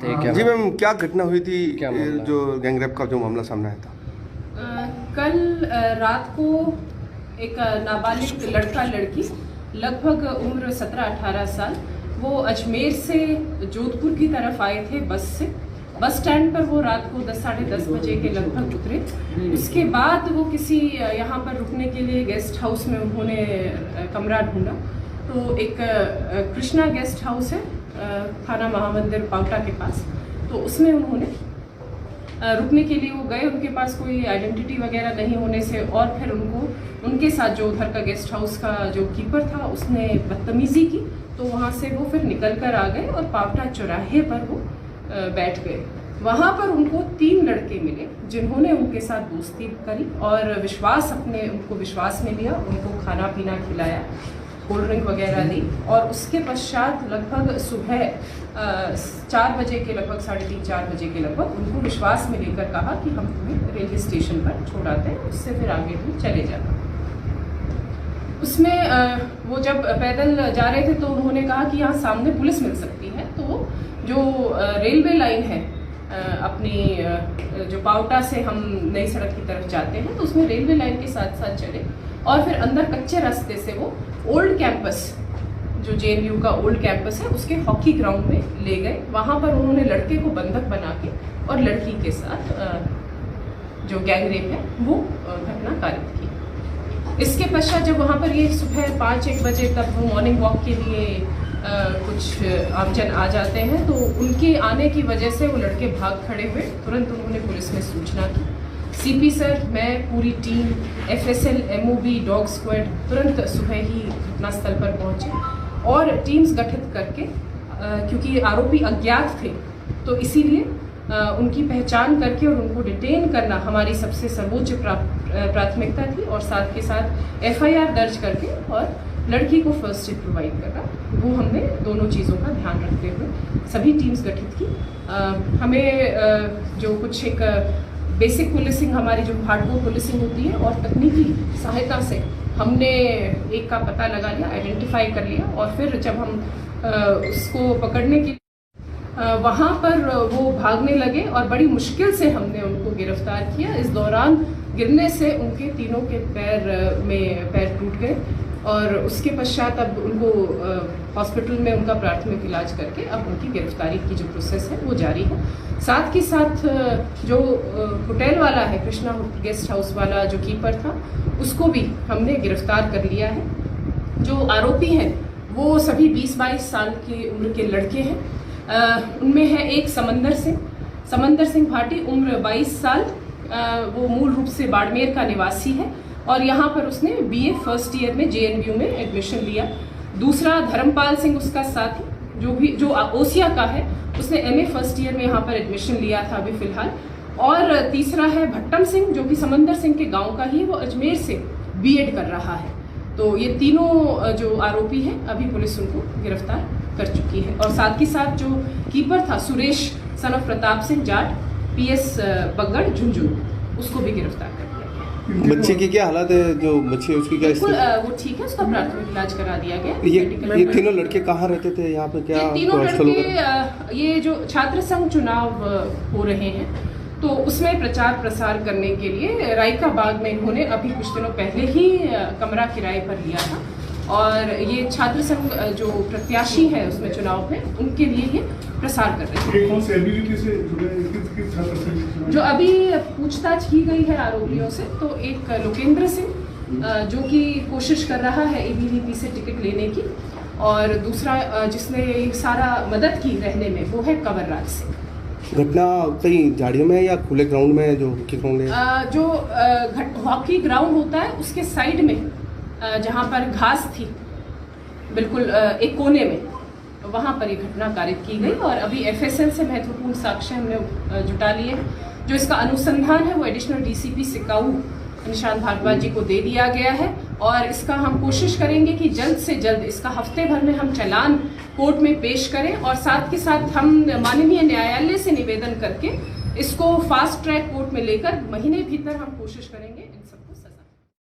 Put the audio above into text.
थे क्या? जी मैम, क्या घटना हुई थी? क्या मामला? जो गैंगरेप का जो मामला सामने आया था कल रात को एक नाबालिग लड़का लड़की लगभग उम्र 17-18 साल वो अजमेर से जोधपुर की तरफ आए थे बस से। बस स्टैंड पर वो रात को 10-10:30 बजे के लगभग उतरे। उसके बाद वो किसी यहाँ पर रुकने के लिए गेस्ट हाउस में उन्होंने कमरा ढूंढा। तो एक कृष्णा गेस्ट हाउस है थाना महामंदिर पावटा के पास, तो उसमें उन्होंने रुकने के लिए वो गए। उनके पास कोई आइडेंटिटी वगैरह नहीं होने से और फिर उनके साथ जो उधर का गेस्ट हाउस का जो कीपर था उसने बदतमीजी की, तो वहाँ से वो फिर निकल कर आ गए और पावटा चौराहे पर वो बैठ गए। वहाँ पर उनको 3 लड़के मिले जिन्होंने उनके साथ दोस्ती करी और उनको विश्वास में लिया, उनको खाना पीना खिलाया, कोल्ड ड्रिंक वगैरह दी और उसके पश्चात लगभग सुबह 4 बजे के लगभग 3:30-4 बजे के लगभग उनको विश्वास में लेकर कहा कि हम तुम्हें रेलवे स्टेशन पर छोड़ आते हैं, उससे फिर आगे तुम चले जाना। उसमें वो जब पैदल जा रहे थे तो उन्होंने कहा कि यहाँ सामने पुलिस मिल सकती है, तो जो रेलवे लाइन है अपनी जो पावटा से हम नई सड़क की तरफ जाते हैं तो उसमें रेलवे लाइन के साथ साथ चले और फिर अंदर कच्चे रास्ते से वो ओल्ड कैंपस जो JNU का ओल्ड कैंपस है उसके हॉकी ग्राउंड में ले गए। वहाँ पर उन्होंने लड़के को बंधक बना के और लड़की के साथ जो गैंगरेप है वो घटना कारित की। इसके पश्चात जब वहाँ पर ये सुबह 5-1 बजे तक वो मॉर्निंग वॉक के लिए कुछ आमजन आ जाते हैं, तो उनके आने की वजह से वो लड़के भाग खड़े हुए। तुरंत उन्होंने पुलिस में सूचना की। CP सर, मैं, पूरी team, FSL, MOB, dog squad तुरंत सुबह ही घटनास्थल पर पहुंचे और टीम्स गठित करके क्योंकि आरोपी अज्ञात थे तो इसीलिए उनकी पहचान करके और उनको डिटेन करना हमारी सबसे सर्वोच्च प्राथमिकता थी और साथ के साथ FIR दर्ज करके और लड़की को फर्स्ट एड प्रोवाइड करना, वो हमने दोनों चीज़ों का ध्यान रखते हुए सभी टीम्स गठित की। हमें जो कुछ एक बेसिक पुलिसिंग हमारी जो हार्डकोर पुलिसिंग होती है और तकनीकी सहायता से हमने एक का पता लगा लिया, आइडेंटिफाई कर लिया और फिर जब हम उसको पकड़ने के वहाँ पर वो भागने लगे और बड़ी मुश्किल से हमने उनको गिरफ्तार किया। इस दौरान गिरने से उनके तीनों के पैर टूट गए और उसके पश्चात अब उनको हॉस्पिटल में उनका प्राथमिक इलाज करके अब उनकी गिरफ्तारी की जो प्रोसेस है वो जारी है। साथ के साथ जो होटल वाला है, कृष्णा गेस्ट हाउस वाला जो कीपर था, उसको भी हमने गिरफ्तार कर लिया है। जो आरोपी हैं वो सभी 20-22 साल की उम्र के लड़के हैं। उनमें है एक समंदर सिंह भाटी, उम्र 22 साल, वो मूल रूप से बाड़मेर का निवासी है और यहाँ पर उसने BA फर्स्ट ईयर में JNU में एडमिशन लिया। दूसरा धर्मपाल सिंह उसका साथी जो ओसिया का है, उसने MA फर्स्ट ईयर में यहाँ पर एडमिशन लिया था अभी फिलहाल। और तीसरा है भट्टम सिंह जो कि समंदर सिंह के गांव का ही, वो अजमेर से BEd कर रहा है। तो ये तीनों जो आरोपी हैं अभी पुलिस उनको गिरफ्तार कर चुकी है और साथ ही साथ जो कीपर था Suresh son of Pratap Singh Jat PS बगड़ झुंझुनू, उसको भी गिरफ्तार कर दिया। बच्चे की क्या हालत है? जो बच्ची है उसकी क्या बिल्कुल वो ठीक है, उसका प्राथमिक इलाज करा दिया गया। ये तीनों लड़के कहाँ रहते थे यहाँ पे? क्या ये तीनों लड़के ये जो छात्र संघ चुनाव हो रहे हैं तो उसमें प्रचार प्रसार करने के लिए रायका बाग में इन्होंने अभी कुछ दिनों पहले ही कमरा किराए पर लिया था और ये छात्र संघ जो प्रत्याशी है उसमें चुनाव में उनके लिए ये प्रसार कर रहे हैं। कौन से ABVP से जुड़े? जो अभी पूछताछ की गई है आरोपियों से, तो एक लोकेंद्र सिंह जो कि कोशिश कर रहा है ABVP से टिकट लेने की और दूसरा जिसने सारा मदद की रहने में वो है कंवरराज सिंह। घटना कहीं झाड़ियों में या खुले ग्राउंड में? जो हॉकी ग्राउंड है, जो हॉकी ग्राउंड होता है उसके साइड में जहाँ पर घास थी बिल्कुल एक कोने में, वहाँ पर ये घटना कारित की गई और अभी FSL से महत्वपूर्ण साक्ष्य हमने जुटा लिए। जो इसका अनुसंधान है वो एडिशनल DCP सिकाऊ निशांत भारद्वाज जी को दे दिया गया है और इसका हम कोशिश करेंगे कि जल्द से जल्द इसका हफ्ते भर में हम चालान कोर्ट में पेश करें और साथ के साथ हम माननीय न्यायालय से निवेदन करके इसको फास्ट ट्रैक कोर्ट में लेकर महीने भीतर हम कोशिश करेंगे